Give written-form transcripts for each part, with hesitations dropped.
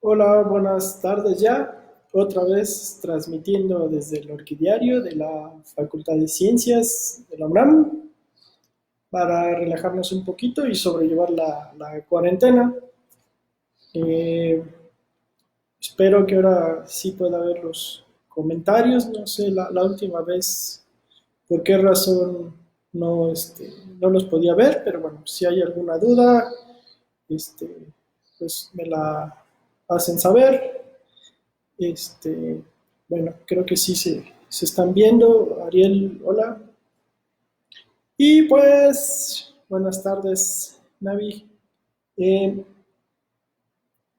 Hola, buenas tardes ya. Otra vez transmitiendo desde el Orquidiario de la Facultad de Ciencias de la UNAM para relajarnos un poquito y sobrellevar la cuarentena. Eh, Espero que ahora sí pueda ver los comentarios. No sé, la última vez por qué razón no los podía ver, pero bueno, si hay alguna duda, este, pues me la hacen saber. Este, bueno, creo que sí se están viendo. Ariel, hola. Y pues, buenas tardes, Navi. Eh,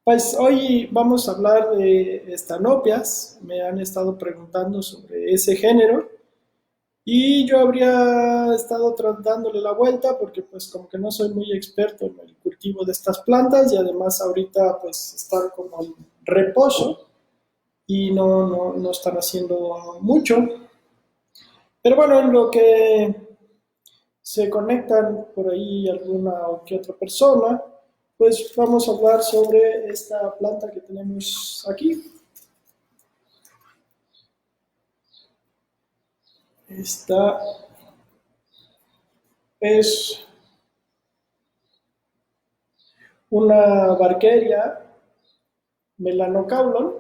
pues hoy vamos a hablar de estanopias. Me han estado preguntando sobre ese género y yo habría estado dándole la vuelta porque pues como que no soy muy experto en el cultivo de estas plantas y además ahorita pues estar como en reposo y no están haciendo mucho. Pero bueno, en lo que se conectan por ahí alguna o que otra persona, pues vamos a hablar sobre esta planta que tenemos aquí. Esta es una Barkeria melanocaulon,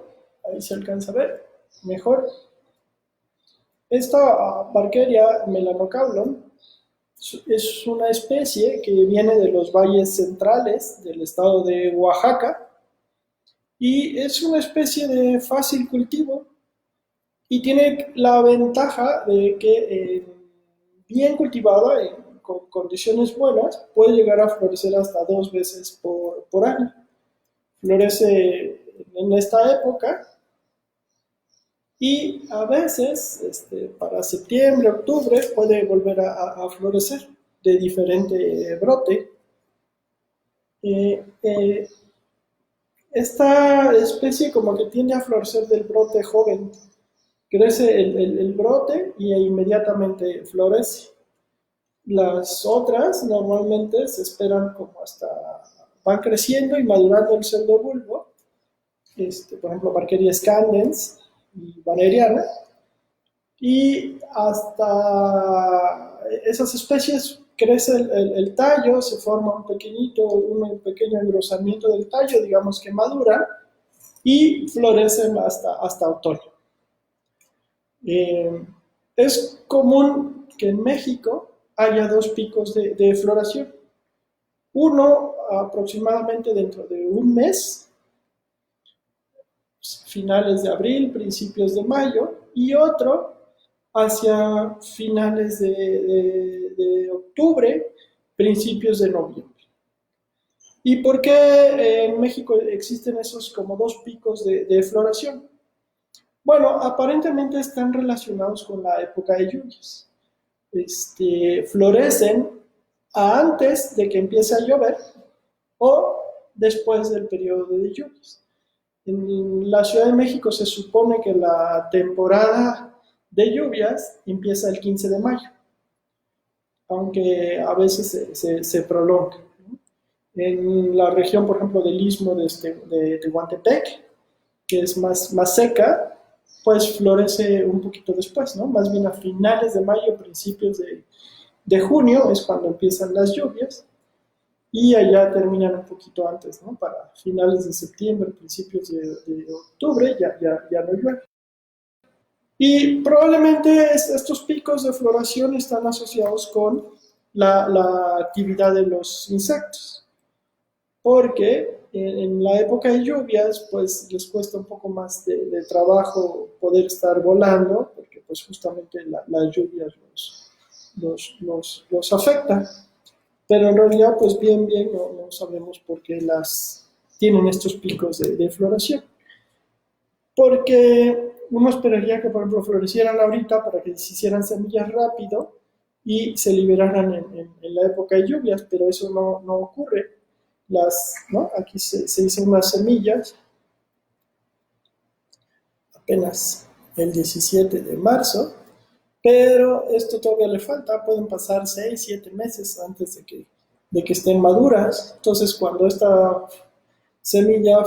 ahí se alcanza a ver mejor. Esta Barkeria melanocaulon es una especie que viene de los valles centrales del estado de Oaxaca y es una especie de fácil cultivo y tiene la ventaja de que bien cultivada, con condiciones buenas, puede llegar a florecer hasta 2 veces por año. Florece en esta época y a veces para septiembre, octubre puede volver a florecer de diferente brote. Eh, eh, Esta especie como que tiende a florecer del brote joven. Crece el brote y inmediatamente florece. Las otras normalmente se esperan como hasta van creciendo y madurando el pseudobulbo, por ejemplo, Barkeria scandens y valeriana, y hasta esas especies crece el tallo, se forma un pequeño engrosamiento del tallo, digamos que madura, y florecen hasta otoño. Eh, es común que en México haya dos picos de floración. Uno aproximadamente dentro de un mes, finales de abril, principios de mayo, y otro hacia finales de octubre, principios de noviembre. ¿Y por qué en México existen esos como dos picos de floración? Bueno, aparentemente están relacionados con la época de lluvias. Florecen antes de que empiece a llover o después del periodo de lluvias. En la Ciudad de México se supone que la temporada de lluvias empieza el 15 de mayo, aunque a veces se prolonga. En la región, por ejemplo, del istmo de Tehuantepec, que es más seca, pues florece un poquito después, ¿no? Más bien a finales de mayo, principios de junio es cuando empiezan las lluvias y allá terminan un poquito antes, ¿no? Para finales de septiembre, principios de octubre ya no llueve. Y probablemente estos picos de floración están asociados con la actividad de los insectos, porque en la época de lluvias pues les cuesta un poco más de trabajo poder estar volando, porque pues justamente las lluvias los afectan. Pero en realidad, pues bien, no sabemos por qué las tienen estos picos de floración. Porque uno esperaría que, por ejemplo, florecieran ahorita para que se hicieran semillas rápido y se liberaran en la época de lluvias, pero eso no ocurre. ¿No? Aquí se hizo unas semillas apenas el 17 de marzo, pero esto todavía le falta, pueden pasar 6, 7 meses antes de que estén maduras. Entonces, cuando esta semilla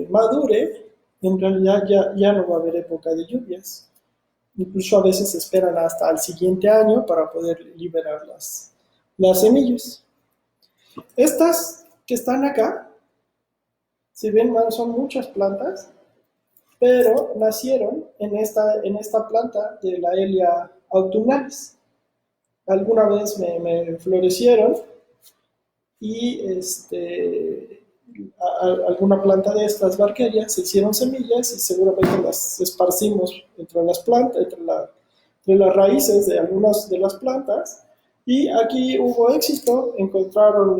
madure, en realidad ya no va a haber época de lluvias. Incluso a veces se esperan hasta el siguiente año para poder liberar las semillas. Estas que están acá, si ven, son muchas plantas, pero nacieron en esta planta de la Elia autumnalis. Alguna vez me florecieron y alguna planta de estas barquerias se hicieron semillas y seguramente las esparcimos entre las plantas, entre las raíces de algunas de las plantas. Y aquí hubo éxito, encontraron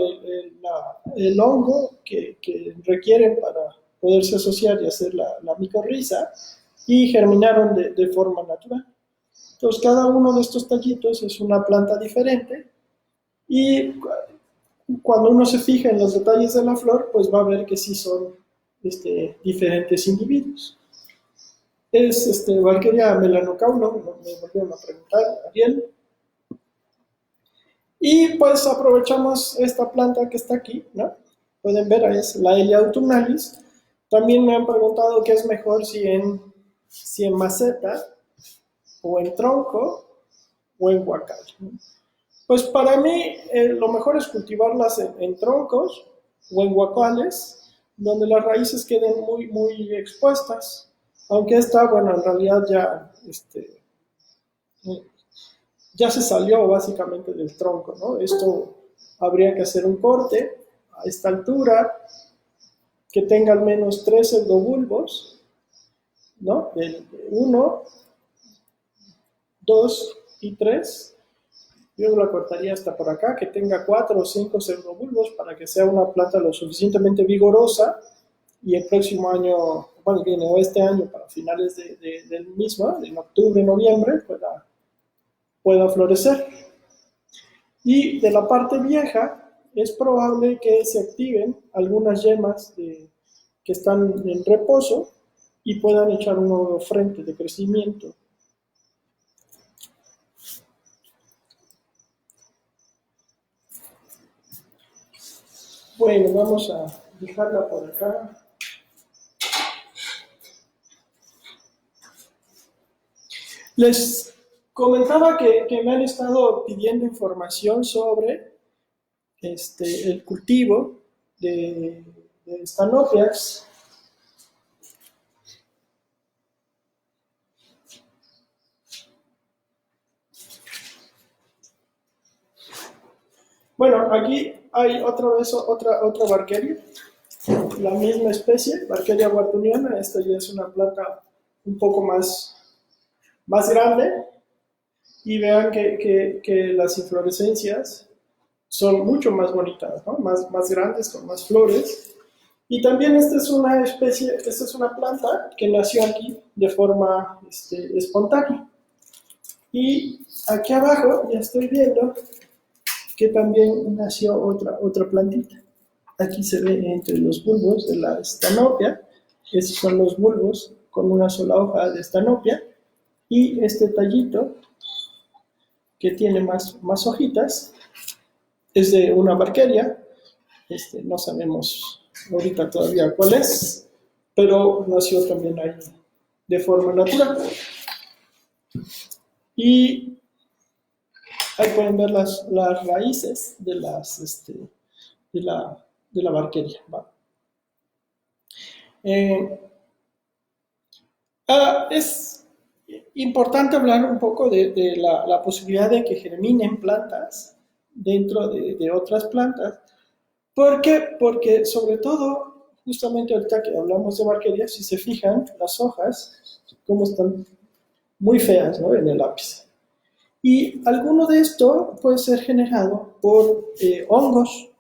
el hongo que requieren para poderse asociar y hacer la micorriza y germinaron de forma natural. Entonces cada uno de estos tallitos es una planta diferente y cuando uno se fija en los detalles de la flor, pues va a ver que sí son diferentes individuos. Es Valkyria melanocaulum, me volvieron a preguntar, Ariel. Y pues aprovechamos esta planta que está aquí, ¿no? Pueden ver, es la Elia autumnalis. También me han preguntado qué es mejor si en maceta, o en tronco, o en huacal. Pues para mí lo mejor es cultivarlas en troncos o en huacales, donde las raíces queden muy, muy expuestas. Aunque esta, bueno, en realidad ya se salió básicamente del tronco, ¿no? Esto habría que hacer un corte a esta altura, que tenga al menos 3 pseudobulbos, ¿no? Del 1, 2 y 3. Yo la cortaría hasta por acá, que tenga 4 o 5 pseudobulbos para que sea una planta lo suficientemente vigorosa y el próximo año, bueno, viene o este año para finales del mismo, en octubre, noviembre, pueda florecer. Y de la parte vieja es probable que se activen algunas yemas que están en reposo y puedan echar un nuevo frente de crecimiento. Bueno, vamos a dejarla por acá. Les comentaba que me han estado pidiendo información sobre el cultivo de Stanopias. Bueno, aquí hay otra vez otra Barkeria, la misma especie, Barkeria wattoniana. Esta ya es una planta un poco más grande, y vean que las inflorescencias son mucho más bonitas, ¿no? Más grandes, con más flores. Y también esta es una especie, esta es una planta que nació aquí de forma espontánea. Y aquí abajo ya estoy viendo que también nació otra plantita. Aquí se ve entre los bulbos de la Stanopia. Estos son los bulbos con una sola hoja de Stanopia. Y este tallito, que tiene más hojitas, es de una Barkeria. No sabemos ahorita todavía cuál es, pero nació también ahí de forma natural. Y ahí pueden ver las raíces de la Barkeria, ¿va? Es importante hablar un poco de la posibilidad de que germinen plantas dentro de otras plantas. ¿Por qué? Porque sobre todo, justamente ahorita que hablamos de Barkeria, si se fijan, las hojas, como están muy feas, ¿no? En el ápice. Y alguno de esto puede ser generado por hongos.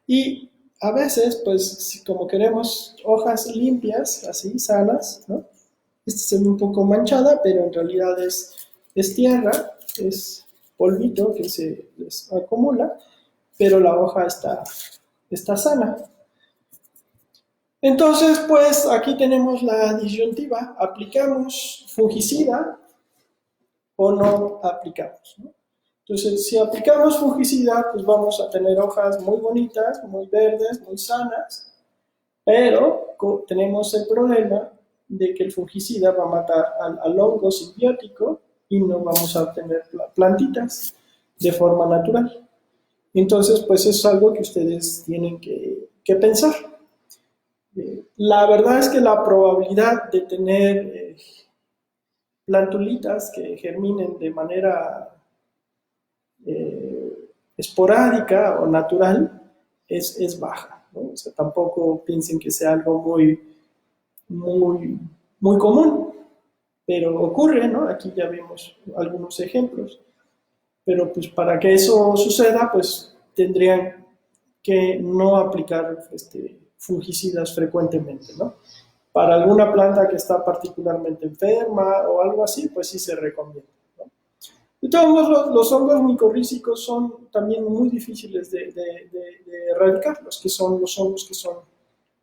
Y a veces, pues, si como queremos hojas limpias, así, sanas, ¿no? Esta se ve un poco manchada, pero en realidad es tierra, es polvito que se les acumula, pero la hoja está sana. Entonces, pues, aquí tenemos la disyuntiva: ¿aplicamos fungicida o no aplicamos, ¿no? Entonces, si aplicamos fungicida, pues vamos a tener hojas muy bonitas, muy verdes, muy sanas, pero tenemos el problema de que el fungicida va a matar al hongo simbiótico y no vamos a obtener plantitas de forma natural. Entonces, pues eso es algo que ustedes tienen que pensar. La verdad es que la probabilidad de tener plantulitas que germinen de manera esporádica o natural es baja, ¿no? O sea, tampoco piensen que sea algo muy, muy común, pero ocurre, ¿no? Aquí ya vemos algunos ejemplos. Pero pues para que eso suceda, pues tendrían que no aplicar fungicidas frecuentemente, ¿no? Para alguna planta que está particularmente enferma o algo así, pues sí se recomienda, ¿no? De todos modos, los hongos micorrízicos son también muy difíciles de erradicar, los hongos que son,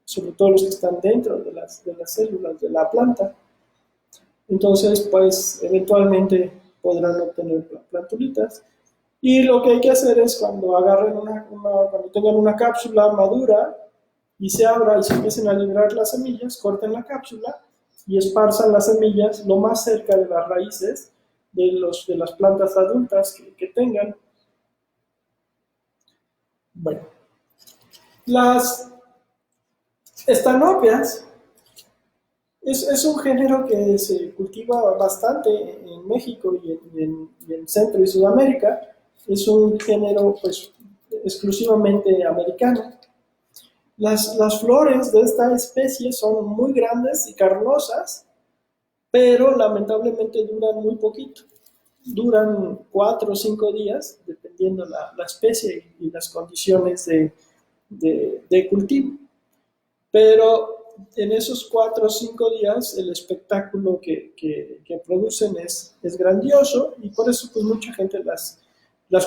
sobre todo los que están dentro de las células de la planta. Entonces, pues eventualmente podrán obtener plantulitas. Y lo que hay que hacer es cuando agarren cuando tengan una cápsula madura y se abra y se empiecen a liberar las semillas, corten la cápsula y esparzan las semillas lo más cerca de las raíces de las plantas adultas que tengan. Bueno, las estanopias es un género que se cultiva bastante en México y en Centro y Sudamérica. Es un género pues exclusivamente americano. Las flores de esta especie son muy grandes y carnosas, pero lamentablemente duran muy poquito. Duran 4 o 5 días, dependiendo la especie y las condiciones de cultivo. Pero en esos 4 o 5 días el espectáculo que producen es grandioso y por eso pues mucha gente las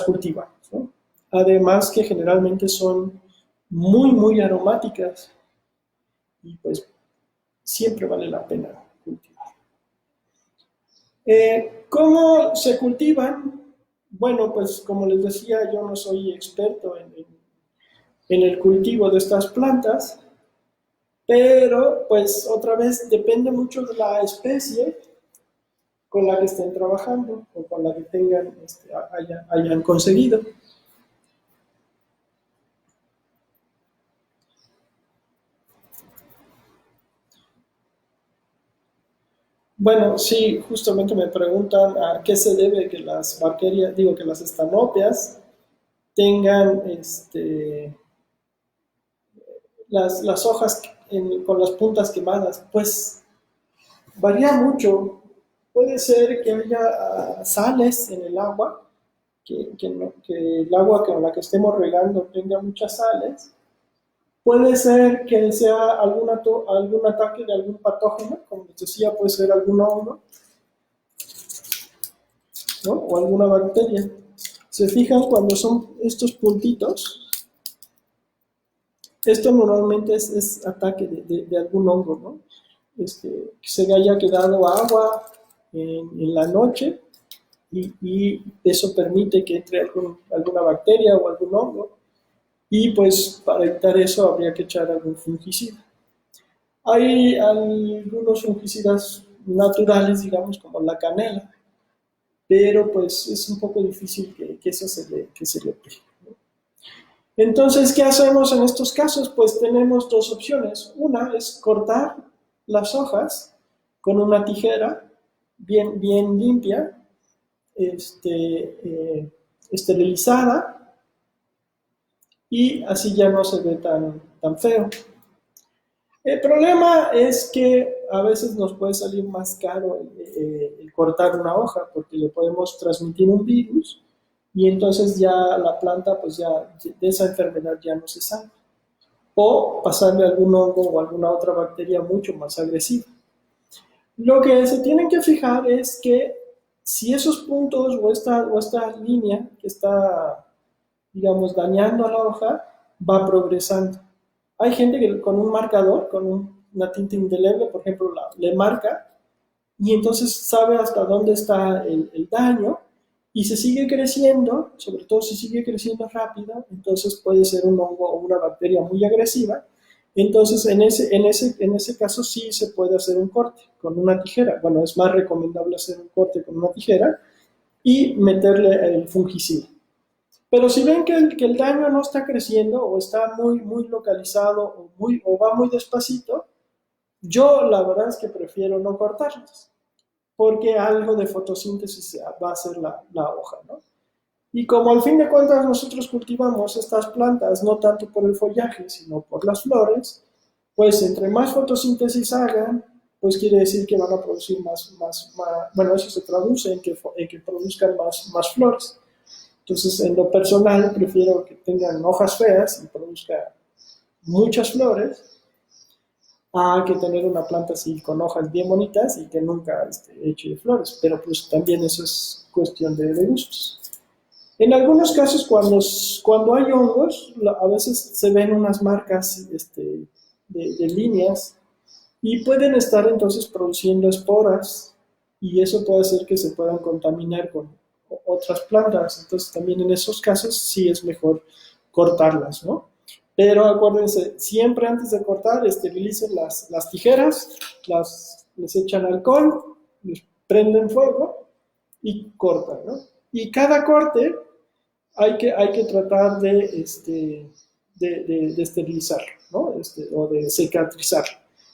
cultiva, ¿no? Además que generalmente son muy, muy aromáticas y pues siempre vale la pena cultivar. ¿Cómo se cultivan? Bueno, pues como les decía, yo no soy experto en el cultivo de estas plantas, pero pues otra vez depende mucho de la especie con la que estén trabajando o con la que hayan conseguido. Bueno, sí, justamente me preguntan a qué se debe que las bacterias, digo que las estanopias tengan las hojas con las puntas quemadas. Pues varía mucho. Puede ser que haya sales en el agua, que el agua con la que estemos regando tenga muchas sales. Puede ser que sea algún ataque de algún patógeno, como les decía, puede ser algún hongo, ¿no? O alguna bacteria. Se fijan cuando son estos puntitos, esto normalmente es ataque de algún hongo, ¿no? Que se haya quedado agua en la noche y eso permite que entre alguna bacteria o algún hongo y pues para evitar eso habría que echar algún fungicida. Hay algunos fungicidas naturales, digamos, como la canela, pero pues es un poco difícil que eso se le pegue. Entonces, ¿qué hacemos en estos casos? Pues tenemos dos opciones. Una es cortar las hojas con una tijera bien, bien limpia, esterilizada, y así ya no se ve tan feo. El problema es que a veces nos puede salir más caro el cortar una hoja porque le podemos transmitir un virus y entonces ya la planta pues ya de esa enfermedad ya no se salva. O pasarle algún hongo o alguna otra bacteria mucho más agresiva. Lo que se tienen que fijar es que si esos puntos o esta línea que está, digamos, dañando a la hoja va progresando. Hay gente que con un marcador, con una tinta indeleble, por ejemplo, le marca y entonces sabe hasta dónde está el daño y se sigue creciendo, sobre todo si sigue creciendo rápido, entonces puede ser un hongo o una bacteria muy agresiva. Entonces, en ese caso sí se puede hacer un corte con una tijera. Bueno, es más recomendable hacer un corte con una tijera y meterle el fungicida. Pero si ven que el daño no está creciendo o está muy localizado o va muy despacito, yo la verdad es que prefiero no cortarlas, porque algo de fotosíntesis va a hacer la hoja, ¿no? Y como al fin de cuentas nosotros cultivamos estas plantas no tanto por el follaje, sino por las flores, pues entre más fotosíntesis hagan, pues quiere decir que van a producir bueno, eso se traduce en que produzcan más flores. Entonces, en lo personal, prefiero que tengan hojas feas y produzcan muchas flores a que tener una planta así con hojas bien bonitas y que nunca eche flores. Pero pues también eso es cuestión de gustos. En algunos casos, cuando hay hongos, a veces se ven unas marcas de líneas y pueden estar entonces produciendo esporas y eso puede hacer que se puedan contaminar con otras plantas. Entonces también en esos casos sí es mejor cortarlas, ¿no? Pero acuérdense, siempre antes de cortar, esterilicen las tijeras, les echan alcohol, les prenden fuego y cortan, ¿no? Y cada corte hay que tratar de esterilizarlo, ¿no? O de cicatrizar.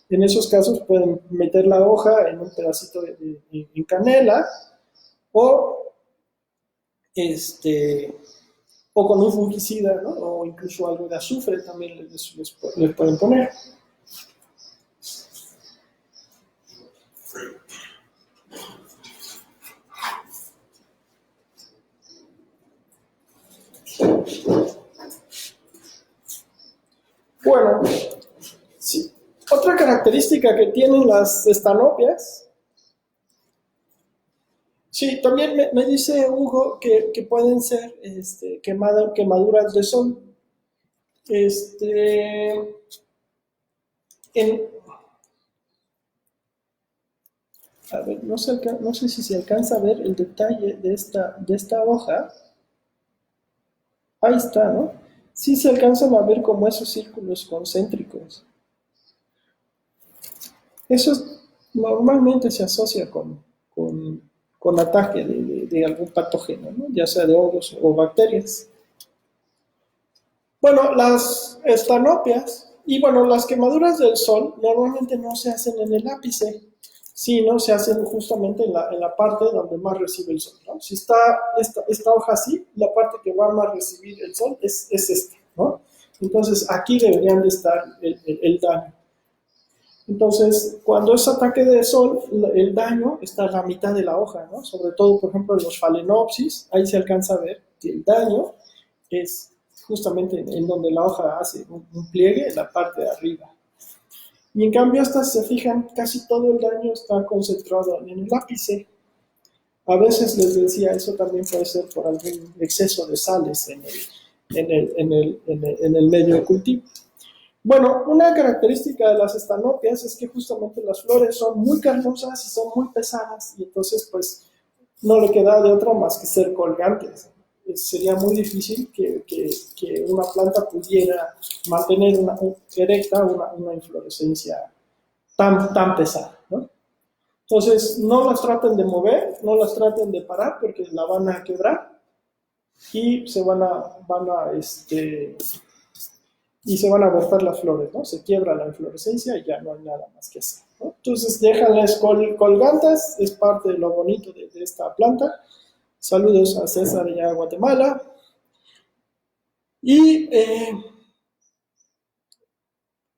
En esos casos pueden meter la hoja en un pedacito en canela o, este, o con un fungicida, ¿no? O incluso algo de azufre también les pueden poner. Bueno, sí. Otra característica que tienen las estanopias, sí, también me dice Hugo que pueden ser quemaduras de sol. Este, en, a ver, no sé si se alcanza a ver el detalle de esta hoja. Ahí está, ¿no? Sí se alcanzan a ver como esos círculos concéntricos. Eso normalmente se asocia con ataque de algún patógeno, ¿no? Ya sea de hongos o bacterias. Bueno, las estanopias y bueno, las quemaduras del sol normalmente no se hacen en el ápice, sino se hacen justamente en la parte donde más recibe el sol, ¿no? Si está esta hoja así, la parte que va a más recibir el sol es esta, ¿no? Entonces aquí deberían de estar el daño. Entonces, cuando es ataque de sol, el daño está a la mitad de la hoja, ¿no? Sobre todo, por ejemplo, en los phalaenopsis, ahí se alcanza a ver que el daño es justamente en donde la hoja hace un pliegue en la parte de arriba. Y en cambio, estas, se fijan, casi todo el daño está concentrado en el ápice. A veces les decía, eso también puede ser por algún exceso de sales en el medio de cultivo. Bueno, una característica de las estanopias es que justamente las flores son muy carnosas y son muy pesadas y entonces pues no le queda de otra más que ser colgantes. Sería muy difícil que una planta pudiera mantener erecta una inflorescencia tan pesada, ¿no? Entonces no las traten de mover, no las traten de parar porque la van a quebrar y y se van a abortar las flores, ¿no? Se quiebra la inflorescencia y ya no hay nada más que hacer, ¿no? Entonces déjanlas colgantes, es parte de lo bonito de esta planta. Saludos a César y a Guatemala. Y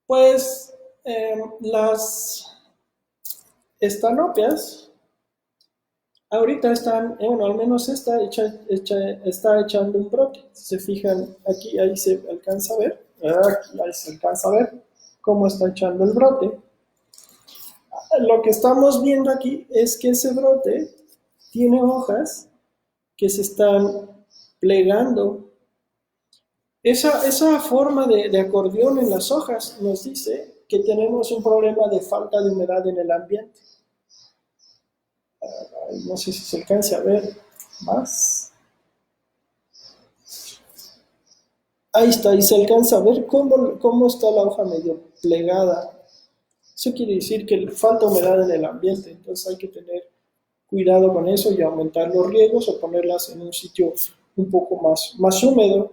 pues las estanopias ahorita están, bueno, al menos está echando un brote. Si se fijan aquí, ahí se alcanza a ver, ahí se alcanza a ver cómo está echando el brote. Lo que estamos viendo aquí es que ese brote tiene hojas que se están plegando. Esa forma de acordeón en las hojas nos dice que tenemos un problema de falta de humedad en el ambiente. No sé si se alcance a ver más. Ahí está, y se alcanza a ver cómo está la hoja medio plegada. Eso quiere decir que falta humedad en el ambiente, entonces hay que tener cuidado con eso y aumentar los riegos o ponerlas en un sitio un poco más húmedo.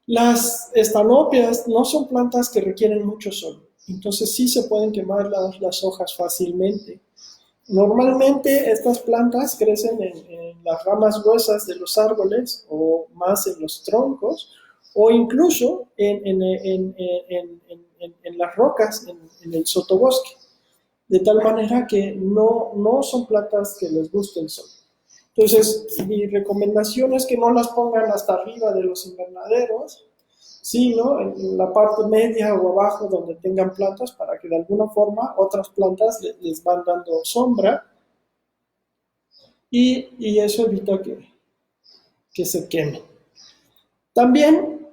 Las estanopias no son plantas que requieren mucho sol, entonces sí se pueden quemar las hojas fácilmente. Normalmente estas plantas crecen en las ramas gruesas de los árboles o más en los troncos o incluso en las rocas, en el sotobosque, de tal manera que no son plantas que les guste el sol. Entonces, mi recomendación es que no las pongan hasta arriba de los invernaderos, sino en la parte media o abajo donde tengan plantas para que de alguna forma otras plantas les van dando sombra y eso evita que se quemen. También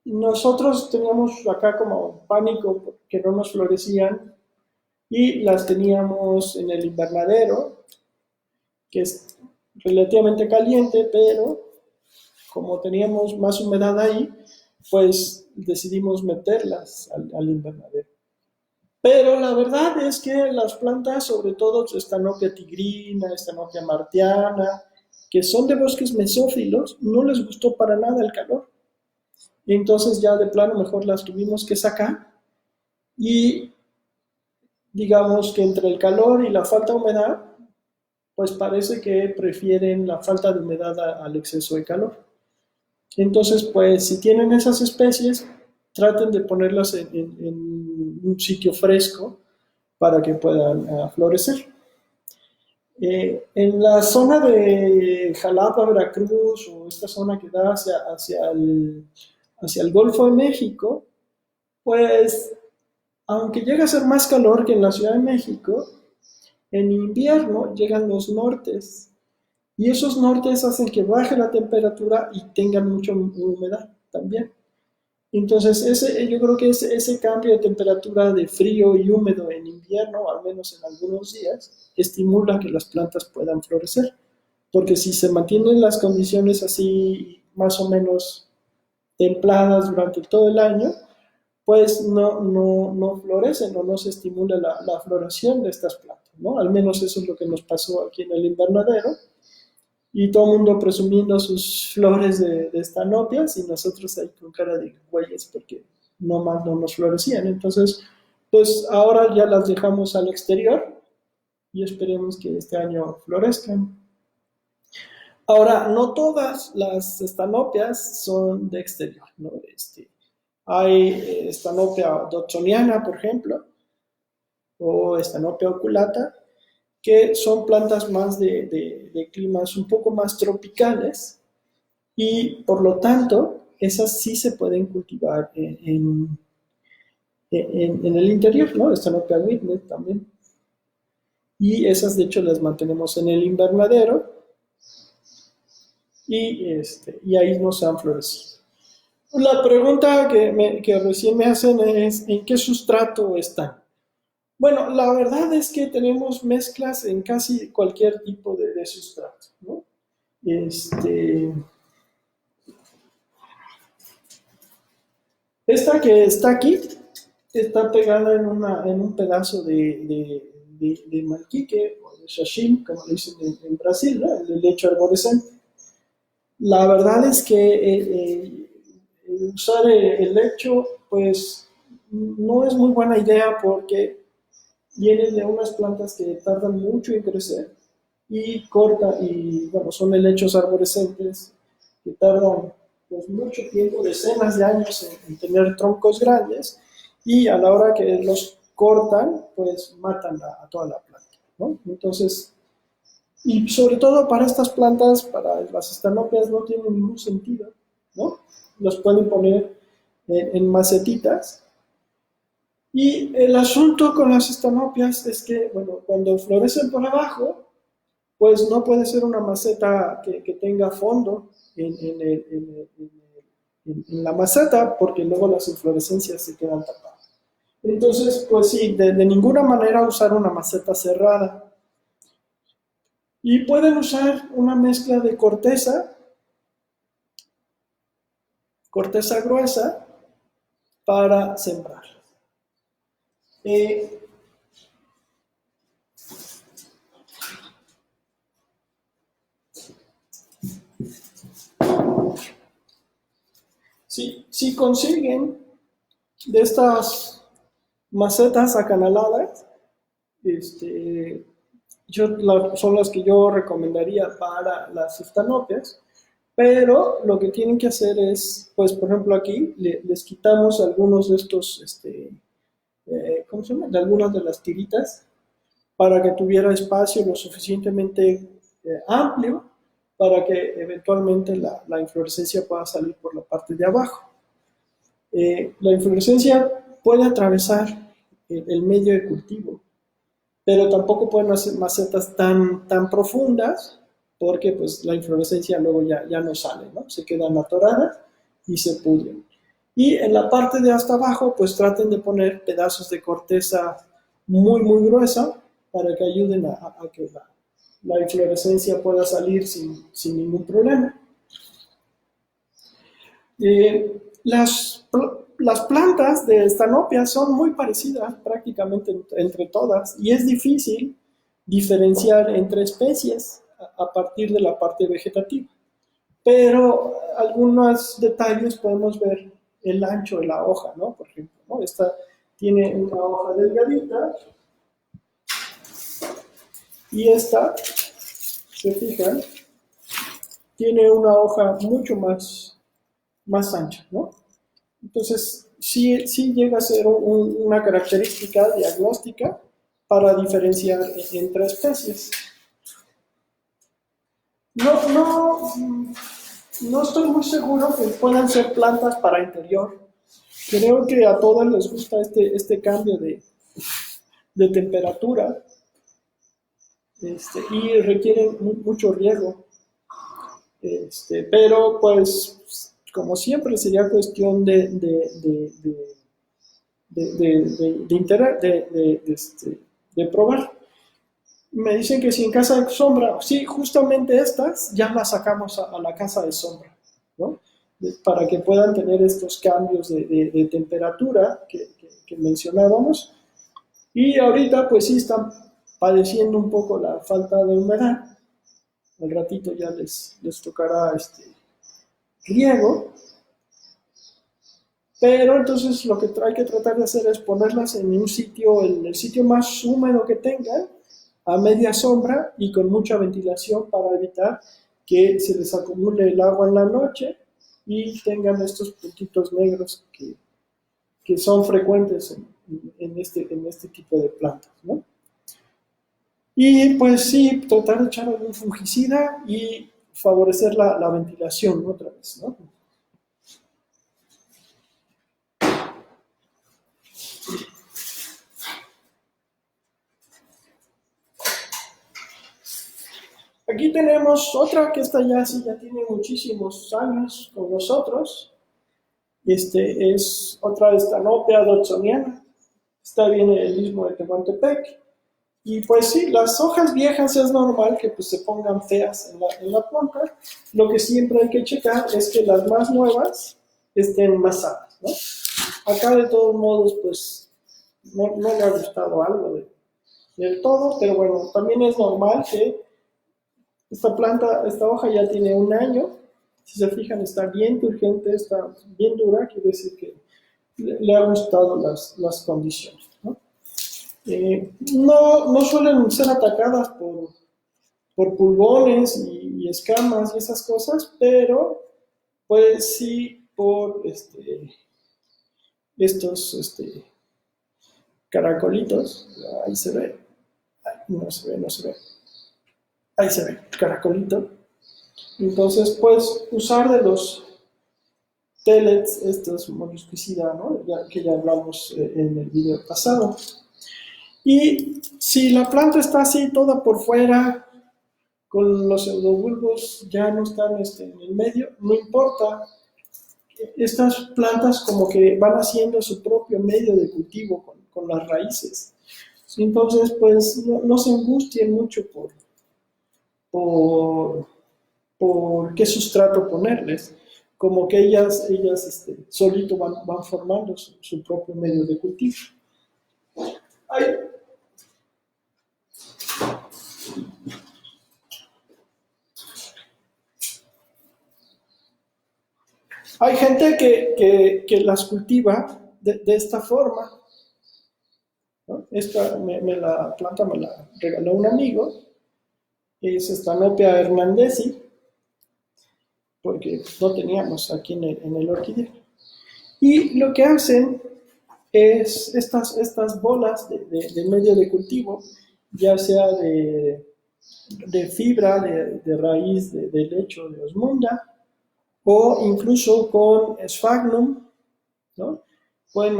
nosotros teníamos acá como pánico porque no nos florecían y las teníamos en el invernadero, que es relativamente caliente, pero como teníamos más humedad ahí, pues decidimos meterlas al invernadero. Pero la verdad es que las plantas, sobre todo Stanopia tigrina, Stanopia martiana, que son de bosques mesófilos, no les gustó para nada el calor. Y entonces ya de plano mejor las tuvimos que sacar y digamos que entre el calor y la falta de humedad, pues parece que prefieren la falta de humedad al exceso de calor. Entonces, pues si tienen esas especies, traten de ponerlas en un sitio fresco para que puedan florecer. En la zona de Jalapa, Veracruz, o esta zona que da hacia el Golfo de México, pues aunque llega a ser más calor que en la Ciudad de México, en invierno llegan los nortes y esos nortes hacen que baje la temperatura y tengan mucha humedad también. Entonces, yo creo que ese cambio de temperatura de frío y húmedo en invierno, al menos en algunos días, estimula que las plantas puedan florecer. Porque si se mantienen las condiciones así más o menos templadas durante todo el año, pues no florecen o no se estimula la floración de estas plantas, ¿no? Al menos eso es lo que nos pasó aquí en el invernadero y todo el mundo presumiendo sus flores de estanopias y nosotros ahí con cara de güeyes porque no más no nos florecían. Entonces, pues ahora ya las dejamos al exterior y esperemos que este año florezcan. Ahora, no todas las estanopias son de exterior, ¿no? Hay estanopia dodsoniana, por ejemplo, o estanopia oculata, que son plantas más de climas un poco más tropicales y por lo tanto esas sí se pueden cultivar en el interior, ¿no? Estanopia Witness también. Y esas de hecho las mantenemos en el invernadero y ahí no se han florecido. La pregunta que recién me hacen es ¿en qué sustrato están? Bueno, la verdad es que tenemos mezclas en casi cualquier tipo de sustrato, ¿no? Este, esta que está aquí está pegada en un pedazo de manquique o de shashim, como lo dicen en Brasil, ¿no? El lecho arborescente. La verdad es que usar el lecho, pues no es muy buena idea porque viene de unas plantas que tardan mucho en crecer y bueno, son helechos arborescentes que tardan pues mucho tiempo, decenas de años en tener troncos grandes y a la hora que los cortan, pues matan a toda la planta, ¿no? Entonces, y sobre todo para estas plantas, para las estanopias, no tiene ningún sentido, ¿no? Los pueden poner en macetitas. Y el asunto con las estanopias es que, bueno, cuando florecen por abajo, pues no puede ser una maceta que tenga fondo en la maceta, porque luego las inflorescencias se quedan tapadas. Entonces, pues sí, de ninguna manera usar una maceta cerrada. Y pueden usar una mezcla de corteza corteza gruesa para sembrar. Si consiguen de estas macetas acanaladas, son las que yo recomendaría para las eftanopias, pero lo que tienen que hacer es, pues por ejemplo aquí les quitamos algunos de estos, ¿cómo se llama? De algunas de las tiritas para que tuviera espacio lo suficientemente amplio para que eventualmente la inflorescencia pueda salir por la parte de abajo. La inflorescencia puede atravesar el medio de cultivo, pero tampoco pueden hacer macetas tan profundas porque pues la inflorescencia luego ya no sale, ¿no? Se quedan atoradas y se pudren. Y en la parte de hasta abajo pues traten de poner pedazos de corteza muy gruesa para que ayuden a que la inflorescencia pueda salir sin ningún problema. Las plantas de Stanopia son muy parecidas prácticamente entre todas y es difícil diferenciar entre especies a partir de la parte vegetativa. Pero algunos detalles podemos ver el ancho de la hoja, ¿no? Por ejemplo, ¿no? Esta tiene una hoja delgadita y esta, se fijan, tiene una hoja mucho más ancha, ¿no? Entonces, sí llega a ser una característica diagnóstica para diferenciar entre especies. No estoy muy seguro que puedan ser plantas para interior. Creo que a todas les gusta este cambio de temperatura y requieren mucho riego. Pero pues como siempre sería cuestión de probar. Me dicen que si en casa de sombra, sí, justamente estas ya las sacamos a la casa de sombra, ¿no? Para que puedan tener estos cambios de temperatura que mencionábamos. Y ahorita pues sí están padeciendo un poco la falta de humedad. Al ratito ya les tocará riego, pero entonces lo que hay que tratar de hacer es ponerlas en un sitio, el sitio más húmedo que tengan, a media sombra y con mucha ventilación para evitar que se les acumule el agua en la noche y tengan estos puntitos negros que son frecuentes en este tipo de plantas, ¿no? Y pues sí, tratar de echar algún fungicida y favorecer la ventilación, ¿no? Otra vez, ¿no? Aquí tenemos otra que esta ya tiene muchísimos años con nosotros. Es otra Stanopia dodsoniana. Esta viene del istmo de Tehuantepec. Y pues sí, las hojas viejas es normal que pues, se pongan feas en la planta. Lo que siempre hay que checar es que las más nuevas estén más sanas, ¿no? Acá de todos modos, pues no le ha gustado algo del todo, pero bueno, también es normal que esta hoja ya tiene un año. Si se fijan, está bien turgente, está bien dura, quiere decir que le han gustado las condiciones, ¿no? No suelen ser atacadas por pulgones y escamas y esas cosas, pero pues sí por estos caracolitos. Ahí se ve. Ay, no se ve. Ahí se ve, caracolito. Entonces, pues usar de los pellets, estos molusquicida, ¿no? Que ya hablamos en el video pasado. Y si la planta está así toda por fuera, con los pseudobulbos ya no están en el medio, no importa. Estas plantas como que van haciendo su propio medio de cultivo con las raíces. Entonces, pues no se angustien mucho por qué sustrato ponerles. como que ellas solito van formando su propio medio de cultivo. Hay, hay gente que las cultiva de esta forma, ¿no? La planta me la regaló un amigo, es Stanopia hernandezi, porque no teníamos aquí en el orquídeo. Y lo que hacen es estas bolas de medio de cultivo, ya sea de fibra, de raíz de lecho de osmunda, o incluso con sphagnum, ¿no? Pueden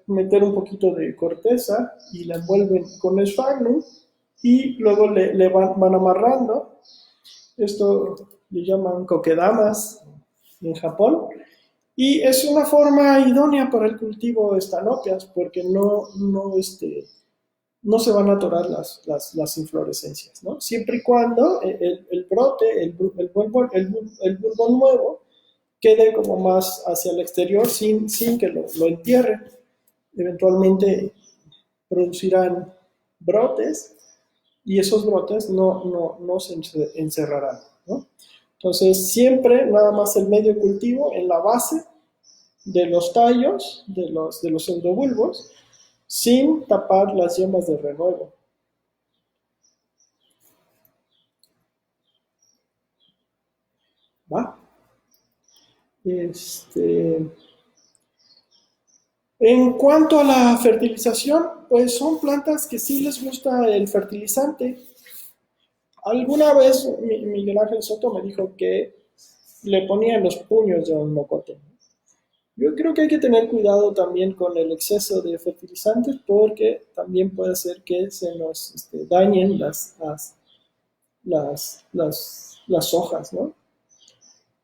meter un poquito de corteza y la envuelven con sphagnum y luego le van amarrando. Esto le llaman kokedamas en Japón. Y es una forma idónea para el cultivo de stanopias porque no se van a atorar las inflorescencias, ¿no? Siempre y cuando el brote, el bulbo nuevo, quede como más hacia el exterior sin que lo entierren. Eventualmente producirán brotes y esos brotes no se encerrarán, ¿no? Entonces, siempre nada más el medio cultivo en la base de los tallos, de los pseudobulbos, sin tapar las yemas de renuevo. ¿Va? En cuanto a la fertilización, pues son plantas que sí les gusta el fertilizante. Alguna vez Miguel Ángel Soto me dijo que le ponían los puños de un mocote. Yo creo que hay que tener cuidado también con el exceso de fertilizantes porque también puede ser que se nos dañen las hojas, ¿no?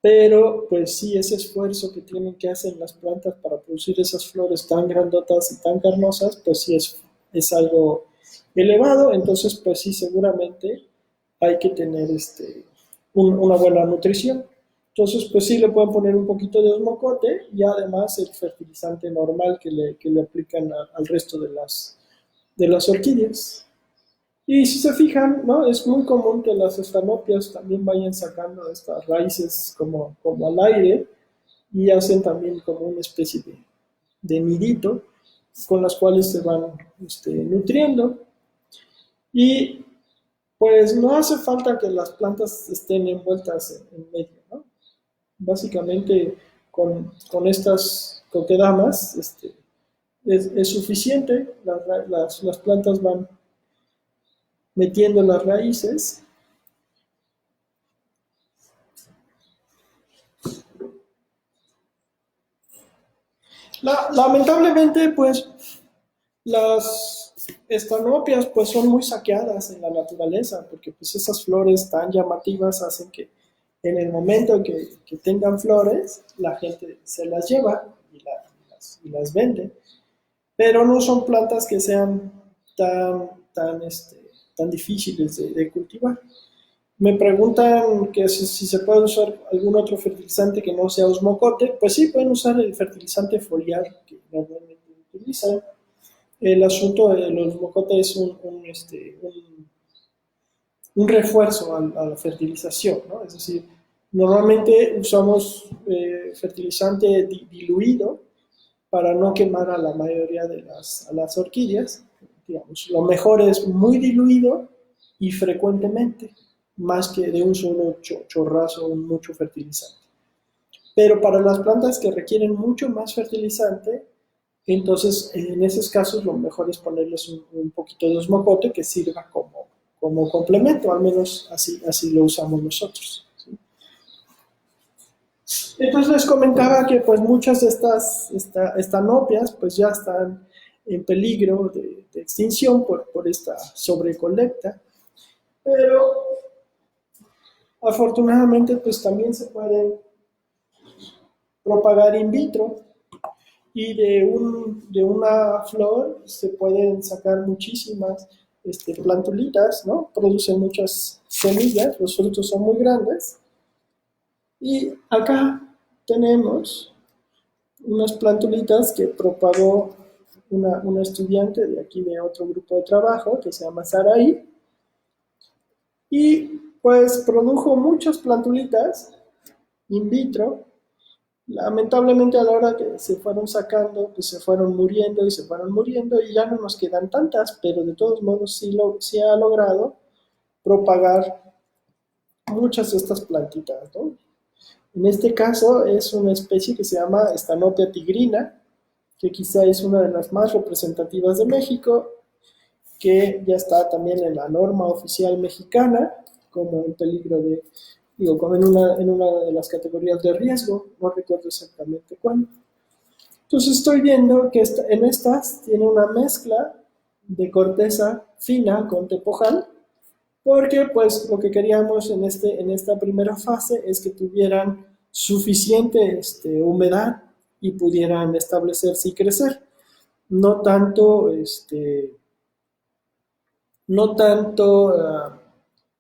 Pero pues sí, ese esfuerzo que tienen que hacer las plantas para producir esas flores tan grandotas y tan carnosas, pues sí es algo elevado, entonces pues sí, seguramente hay que tener una buena nutrición. Entonces pues sí le pueden poner un poquito de osmocote y además el fertilizante normal que le aplican al resto de las orquídeas. Y si se fijan, ¿no? Es muy común que las estanopias también vayan sacando estas raíces como al aire y hacen también como una especie de nidito con las cuales se van nutriendo. Y pues no hace falta que las plantas estén envueltas en medio, ¿no? Básicamente con estas coquedamas es suficiente, las plantas van metiendo las raíces. Lamentablemente, pues, las estanopias pues son muy saqueadas en la naturaleza, porque pues esas flores tan llamativas hacen que en el momento que tengan flores, la gente se las lleva y las vende, pero no son plantas que sean tan difíciles de cultivar. Me preguntan que si se puede usar algún otro fertilizante que no sea osmocote. Pues sí, pueden usar el fertilizante foliar que normalmente utilizan. El asunto del osmocote es un refuerzo a la fertilización, ¿no? Es decir, normalmente usamos fertilizante diluido para no quemar a la mayoría de las orquídeas. Digamos, lo mejor es muy diluido y frecuentemente, más que de un solo chorrazo, mucho fertilizante. Pero para las plantas que requieren mucho más fertilizante, entonces en esos casos lo mejor es ponerles un poquito de osmocote que sirva como complemento, al menos así lo usamos nosotros, ¿sí? Entonces les comentaba que pues muchas de estas estanopias pues ya están en peligro de extinción por esta sobrecolecta, pero afortunadamente pues también se pueden propagar in vitro y de una flor se pueden sacar muchísimas plantulitas, ¿no? Producen muchas semillas, los frutos son muy grandes y acá tenemos unas plantulitas que propagó una estudiante de aquí de otro grupo de trabajo que se llama Saraí, y pues produjo muchas plantulitas in vitro. Lamentablemente a la hora que se fueron sacando, pues se fueron muriendo y se fueron muriendo y ya no nos quedan tantas, pero de todos modos sí ha logrado propagar muchas de estas plantitas, ¿no? En este caso es una especie que se llama Stanopia tigrina, que quizá es una de las más representativas de México, que ya está también en la norma oficial mexicana, como en peligro de, digo, como en una de las categorías de riesgo, no recuerdo exactamente cuándo. Entonces estoy viendo que en estas tiene una mezcla de corteza fina con tepojal, porque pues lo que queríamos en esta primera fase es que tuvieran suficiente humedad y pudieran establecerse y crecer. No tanto, no tanto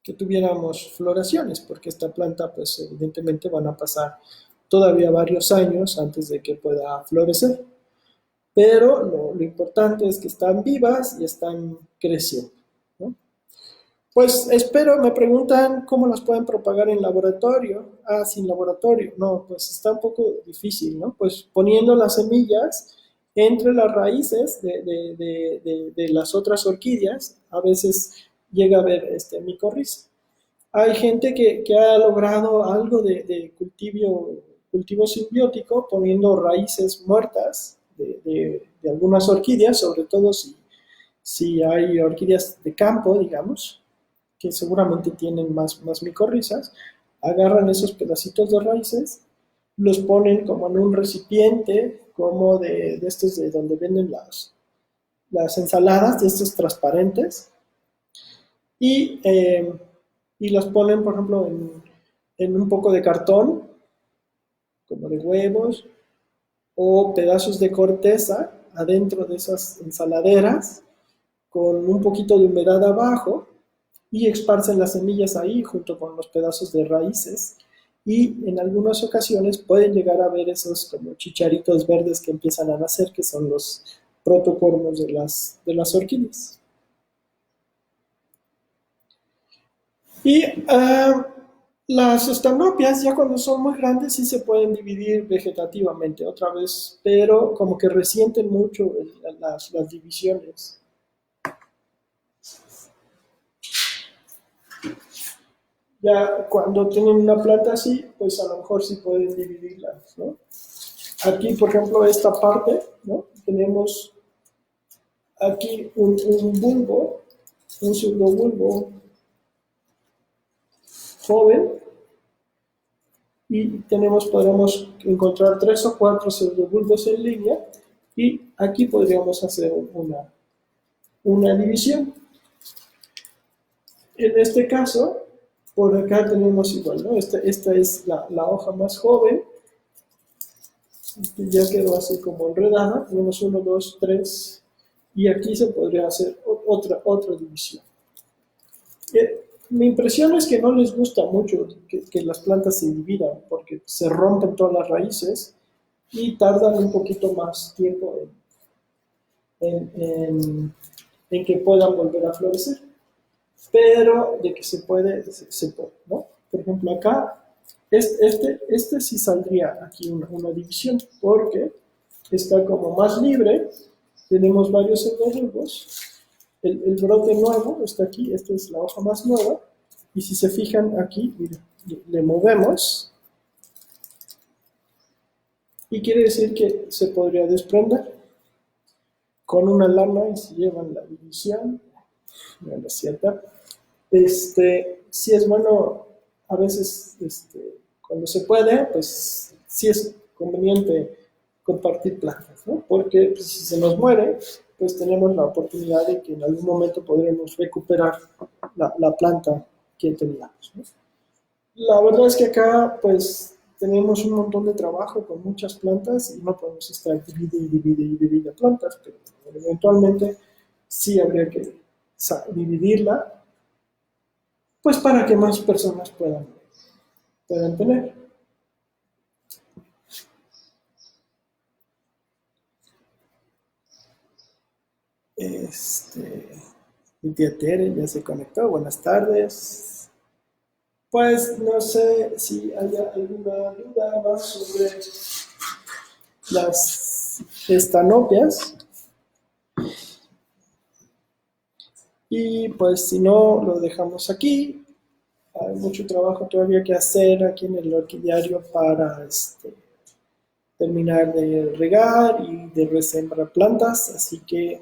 que tuviéramos floraciones, porque esta planta pues evidentemente van a pasar todavía varios años antes de que pueda florecer. Pero lo importante es que están vivas y están creciendo, ¿no? Pues espero, me preguntan cómo las pueden propagar en laboratorio. Ah, sin laboratorio. No, pues está un poco difícil, ¿no? Pues poniendo las semillas entre las raíces de las otras orquídeas, a veces llega a haber micorriza. Hay gente que ha logrado algo de cultivo simbiótico poniendo raíces muertas de algunas orquídeas, sobre todo si hay orquídeas de campo, digamos, que seguramente tienen más micorrizas, agarran esos pedacitos de raíces, los ponen como en un recipiente, como de estos de donde venden las ensaladas, de estos transparentes, y, eh, y los ponen, por ejemplo, en un poco de cartón, como de huevos, o pedazos de corteza adentro de esas ensaladeras, con un poquito de humedad abajo, y esparcen las semillas ahí junto con los pedazos de raíces. Y en algunas ocasiones pueden llegar a ver esos como chicharitos verdes que empiezan a nacer, que son los protocormos de las orquídeas. Y las estanopias, ya cuando son muy grandes, sí se pueden dividir vegetativamente otra vez, pero como que resienten mucho las divisiones. Ya cuando tienen una planta así, pues a lo mejor sí pueden dividirlas, ¿no? Aquí, por ejemplo, esta parte, ¿no? Tenemos aquí un bulbo, un pseudobulbo joven, y podemos encontrar 3 o 4 pseudobulbos en línea, y aquí podríamos hacer una división. En este caso, por acá tenemos igual, ¿no? Esta es la hoja más joven, que ya quedó así como enredada. Tenemos 1, 2, 3, y aquí se podría hacer otra división. Mi impresión es que no les gusta mucho que las plantas se dividan, porque se rompen todas las raíces y tardan un poquito más tiempo en, en- en que puedan volver a florecer. Pero de que se puede, se puede, ¿no? Por ejemplo, acá, este sí saldría aquí una división, porque está como más libre, tenemos varios pseudobulbos, el brote nuevo está aquí, esta es la hoja más nueva, y si se fijan aquí, mira, le movemos, y quiere decir que se podría desprender con una lana, y si llevan la división, no es cierta, sí es bueno, a veces, cuando se puede, pues sí es conveniente compartir plantas, ¿no? Porque pues, si se nos muere, pues tenemos la oportunidad de que en algún momento podremos recuperar la planta que teníamos, ¿no? La verdad es que acá, pues, tenemos un montón de trabajo con muchas plantas y no podemos estar divide plantas, pero eventualmente sí habría que dividirla, pues para que más personas puedan tener. Mi tía Tere ya se conectó. Buenas tardes. Pues no sé si haya alguna duda más sobre las estanopias. Y pues si no, lo dejamos aquí. Hay mucho trabajo todavía que hacer aquí en el orquidiario para terminar de regar y de resembrar plantas. Así que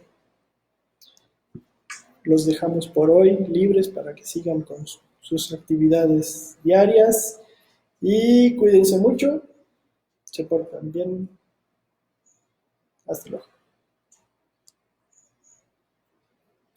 los dejamos por hoy libres para que sigan con sus actividades diarias. Y cuídense mucho. Se portan bien. Hasta luego.